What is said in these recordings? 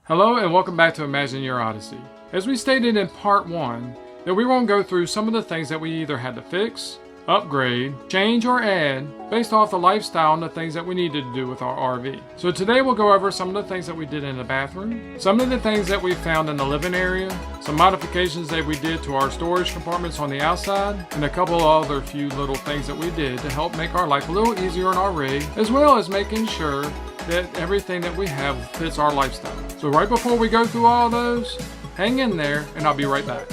Hello and welcome back to Imagine Your Odyssey. As we stated in part 1, that we won't go through some of the things that we either had to fix, upgrade, change, or add based off the lifestyle and the things that we needed to do with our RV. So today we'll go over some of the things that we did in the bathroom, some of the things that we found in the living area, some modifications that we did to our storage compartments on the outside, and a couple of other few little things that we did to help make our life a little easier in our rig, as well as making sure that everything that we have fits our lifestyle. So right before we go through all those, hang in there and I'll be right back.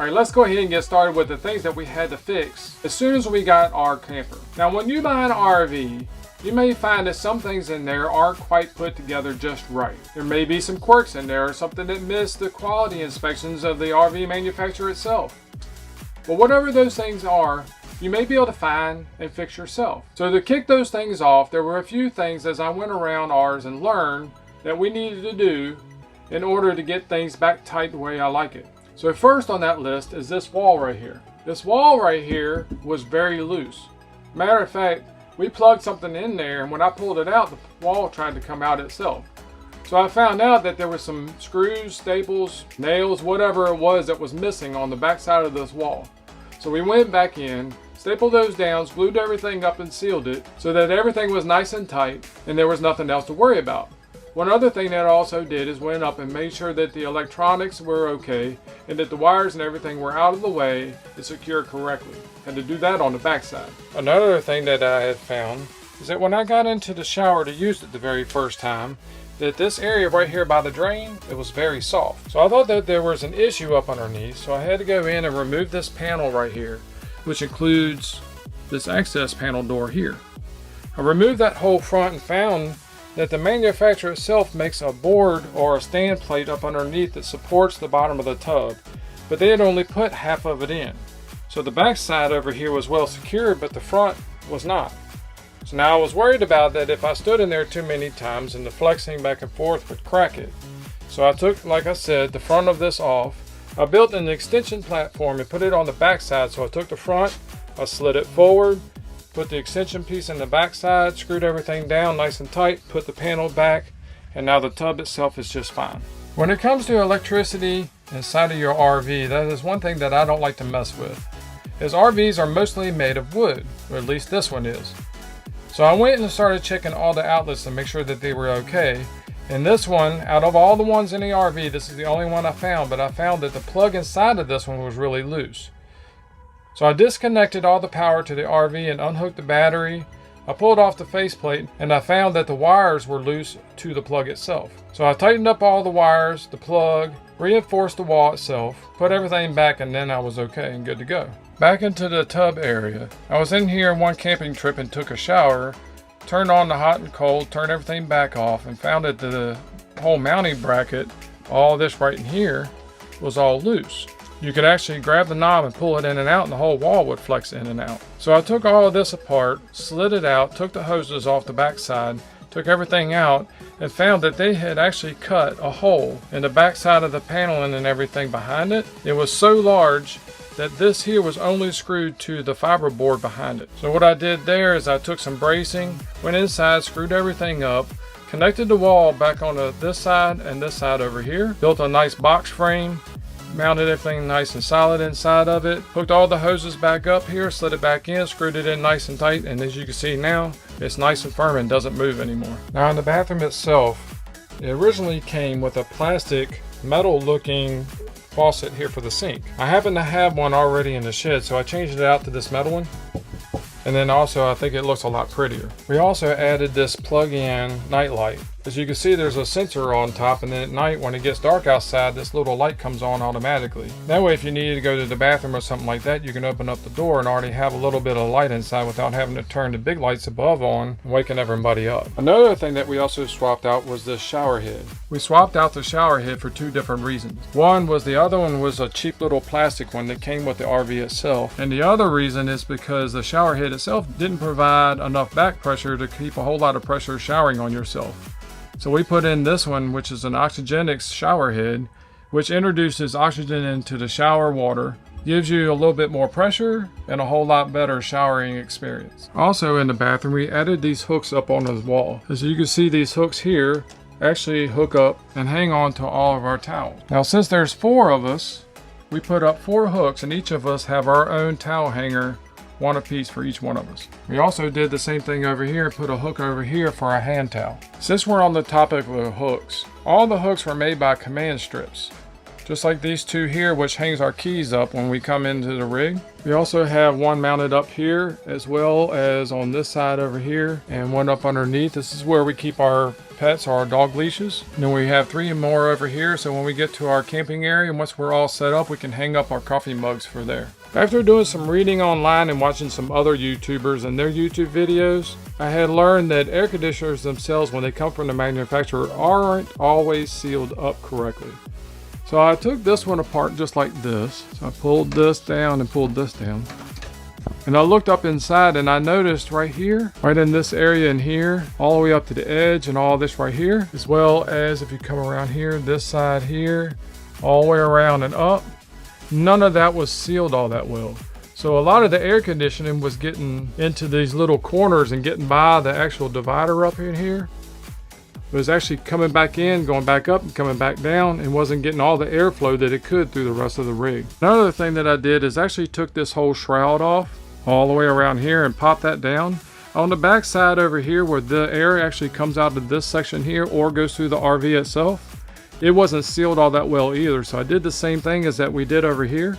Alright, let's go ahead and get started with the things that we had to fix as soon as we got our camper. Now, when you buy an RV, you may find that some things in there aren't quite put together just right. There may be some quirks in there or something that missed the quality inspections of the RV manufacturer itself. But whatever those things are, you may be able to find and fix yourself. So to kick those things off, there were a few things as I went around ours and learned that we needed to do in order to get things back tight the way I like it. So first on that list is this wall right here. This wall right here was very loose. Matter of fact, we plugged something in there and when I pulled it out, the wall tried to come out itself. So I found out that there was some screws, staples, nails, whatever it was that was missing on the back side of this wall. So we went back in, stapled those down, glued everything up and sealed it so that everything was nice and tight and there was nothing else to worry about. One other thing that I also did is went up and made sure that the electronics were okay and that the wires and everything were out of the way and secured correctly. Had to do that on the back side. Another thing that I had found is that when I got into the shower to use it the very first time, that this area right here by the drain, it was very soft. So I thought that there was an issue up underneath, so I had to go in and remove this panel right here, which includes this access panel door here. I removed that whole front and found that the manufacturer itself makes a board or a stand plate up underneath that supports the bottom of the tub, but they had only put half of it in. So the back side over here was well secured, but the front was not. So now I was worried about that if I stood in there too many times and the flexing back and forth would crack it. So I took, like I said, the front of this off. I built an extension platform and put it on the back side. So I took the front, I slid it forward, put the extension piece in the back side, screwed everything down nice and tight, put the panel back, and now the tub itself is just fine. When it comes to electricity inside of your RV, that is one thing that I don't like to mess with, as RVs are mostly made of wood, or at least this one is. So I went and started checking all the outlets to make sure that they were okay, and this one, out of all the ones in the RV, this is the only one I found, but I found that the plug inside of this one was really loose. So I disconnected all the power to the RV and unhooked the battery. I pulled off the faceplate and I found that the wires were loose to the plug itself. So I tightened up all the wires, the plug, reinforced the wall itself, put everything back, and then I was okay and good to go. Back into the tub area. I was in here one camping trip and took a shower, turned on the hot and cold, turned everything back off, and found that the whole mounting bracket, all this right in here, was all loose. You could actually grab the knob and pull it in and out and the whole wall would flex in and out. So I took all of this apart, slid it out, took the hoses off the back side, took everything out, and found that they had actually cut a hole in the back side of the paneling and everything behind it. It was so large that this here was only screwed to the fiberboard behind it. So what I did there is I took some bracing, went inside, screwed everything up, connected the wall back on this side and this side over here, built a nice box frame, mounted everything nice and solid inside of it, hooked all the hoses back up here, slid it back in, screwed it in nice and tight, and as you can see now, it's nice and firm and doesn't move anymore. Now in the bathroom itself, it originally came with a plastic metal looking faucet here for the sink. I happen to have one already in the shed, so I changed it out to this metal one. And then also I think it looks a lot prettier. We also added this plug-in night light. As you can see, there's a sensor on top, and then at night when it gets dark outside, this little light comes on automatically. That way if you need to go to the bathroom or something like that, you can open up the door and already have a little bit of light inside without having to turn the big lights above on and waking everybody up. Another thing that we also swapped out was this shower head. We swapped out the shower head for two different reasons. One was the other one was a cheap little plastic one that came with the RV itself, and the other reason is because the shower head itself didn't provide enough back pressure to keep a whole lot of pressure showering on yourself. So we put in this one, which is an oxygenic shower head, which introduces oxygen into the shower water, gives you a little bit more pressure and a whole lot better showering experience. Also in the bathroom, we added these hooks up on the wall. As you can see, these hooks here actually hook up and hang on to all of our towels. Now since there's 4 of us, we put up 4 hooks and each of us have our own towel hanger, one apiece for each one of us. We also did the same thing over here, put a hook over here for our hand towel. Since we're on the topic of the hooks, all the hooks were made by command strips. Just like these 2 here, which hangs our keys up when we come into the rig. We also have one mounted up here, as well as on this side over here, and one up underneath. This is where we keep our pets, our dog leashes. And then we have 3 more over here, so when we get to our camping area, and once we're all set up, we can hang up our coffee mugs for there. After doing some reading online and watching some other YouTubers and their YouTube videos, I had learned that air conditioners themselves, when they come from the manufacturer, aren't always sealed up correctly. So I took this one apart just like this. So I pulled this down and pulled this down. And I looked up inside and I noticed right here, right in this area in here, all the way up to the edge and all this right here, as well as if you come around here, this side here, all the way around and up, none of that was sealed all that well. So a lot of the air conditioning was getting into these little corners and getting by the actual divider up in here. It was actually coming back in, going back up and coming back down, and wasn't getting all the airflow that it could through the rest of the rig. Another thing that I did is actually took this whole shroud off all the way around here and popped that down. On the back side over here where the air actually comes out of this section here or goes through the RV itself, it wasn't sealed all that well either. So I did the same thing as that we did over here.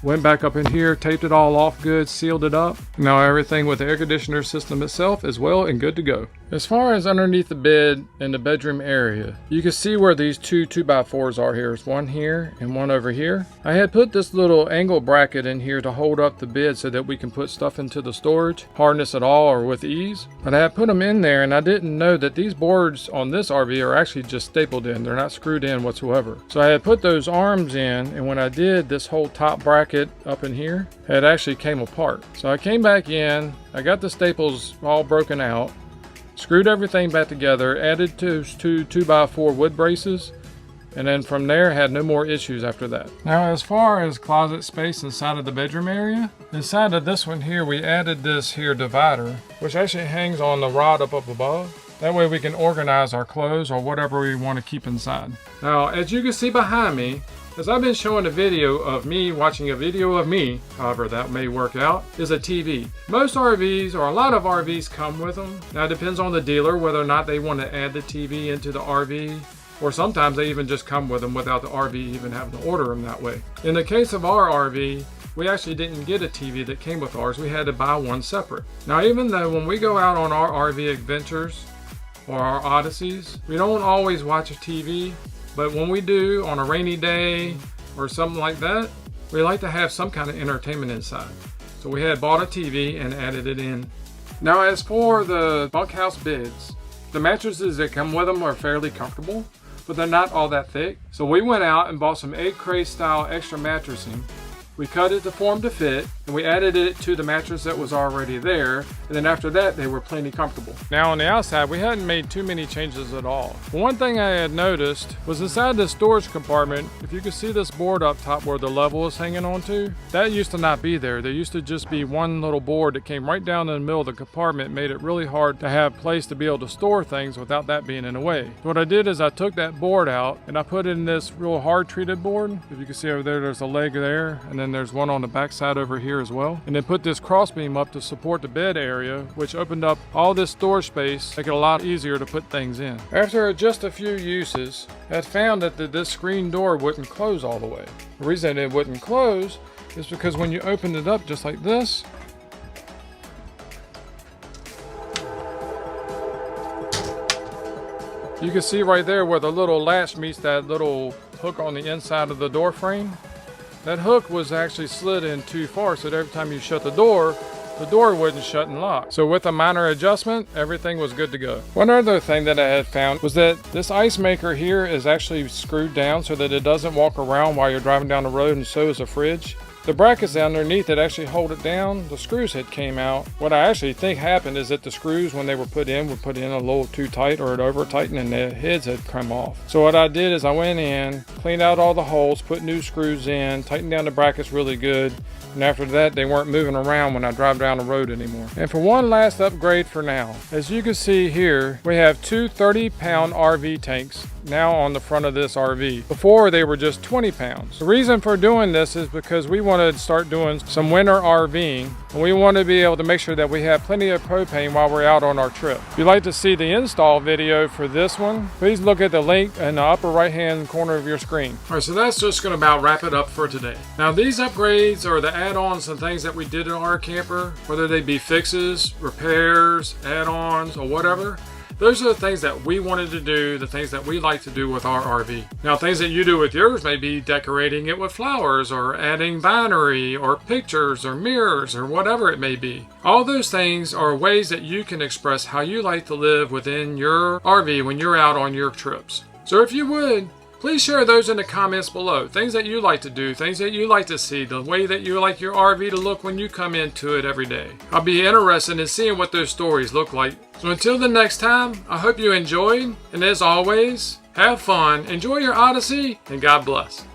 Went back up in here, taped it all off good, sealed it up. Now everything with the air conditioner system itself is well and good to go. As far as underneath the bed in the bedroom area, you can see where these 2 2x4s are here. There's one here and one over here. I had put this little angle bracket in here to hold up the bed so that we can put stuff into the storage, harness it all or with ease. But I had put them in there and I didn't know that these boards on this RV are actually just stapled in. They're not screwed in whatsoever. So I had put those arms in, and when I did, this whole top bracket up in here had actually came apart. So I came back in, I got the staples all broken out, screwed everything back together, added 2 2x4 wood braces, and then from there had no more issues after that. Now as far as closet space inside of the bedroom area, inside of this one here we added this here divider, which actually hangs on the rod up above. That way we can organize our clothes or whatever we want to keep inside. Now as you can see behind me, as I've been showing a video of me watching a video of me, however that may work out, is a TV. Most RVs, or a lot of RVs, come with them. Now it depends on the dealer whether or not they want to add the TV into the RV, or sometimes they even just come with them without the RV even having to order them that way. In the case of our RV, we actually didn't get a TV that came with ours. We had to buy one separate. Now even though when we go out on our RV adventures or our odysseys, we don't always watch a TV. But when we do on a rainy day or something like that, we like to have some kind of entertainment inside. So we had bought a TV and added it in. Now as for the bunkhouse beds, the mattresses that come with them are fairly comfortable, but they're not all that thick. So we went out and bought some egg crate style extra mattressing. We cut it to form to fit, and we added it to the mattress that was already there, and then after that they were plenty comfortable. Now on the outside we hadn't made too many changes at all. But one thing I had noticed was inside the storage compartment, if you could see this board up top where the level is hanging onto, that used to not be there. There used to just be one little board that came right down in the middle of the compartment, made it really hard to have place to be able to store things without that being in the way. So what I did is I took that board out and I put in this real hard treated board. If you can see over there, there's a leg there, and then there's one on the back side over here as well. And then put this cross beam up to support the bed area, which opened up all this storage space, make it a lot easier to put things in. After just a few uses, I had found that this screen door wouldn't close all the way. The reason it wouldn't close is because when you opened it up just like this, You can see right there where the little latch meets that little hook on the inside of the door frame. That hook was actually slid in too far, so that every time you shut the door wouldn't shut and lock. So with a minor adjustment, everything was good to go. One other thing that I had found was that this Icemaker here is actually screwed down so that it doesn't walk around while you're driving down the road, and so is a fridge. The brackets underneath that actually hold it down, the screws had came out. What I actually think happened is that the screws, when they were put in a little too tight, or it over tightened and the heads had come off. So what I did is I went in, cleaned out all the holes, put new screws in, tightened down the brackets really good. And after that, they weren't moving around when I drive down the road anymore. And for one last upgrade for now, as you can see here, we have two 30-pound RV tanks now on the front of this RV. Before, they were just 20 pounds. The reason for doing this is because we want to start doing some winter RVing, and we want to be able to make sure that we have plenty of propane while we're out on our trip. If you'd like to see the install video for this one, please look at the link in the upper right-hand corner of your screen. All right, so that's just going to about wrap it up for today. Now, these upgrades are the add-ons and things that we did in our camper, whether they be fixes, repairs, add-ons, or whatever. Those are the things that we wanted to do, the things that we like to do with our RV. Now, things that you do with yours may be decorating it with flowers, or adding bindery, or pictures, or mirrors, or whatever it may be. All those things are ways that you can express how you like to live within your RV when you're out on your trips. So if you would, please share those in the comments below. Things that you like to do, things that you like to see, the way that you like your RV to look when you come into it every day. I'll be interested in seeing what those stories look like. So until the next time, I hope you enjoyed, and as always, have fun, enjoy your Odyssey, and God bless.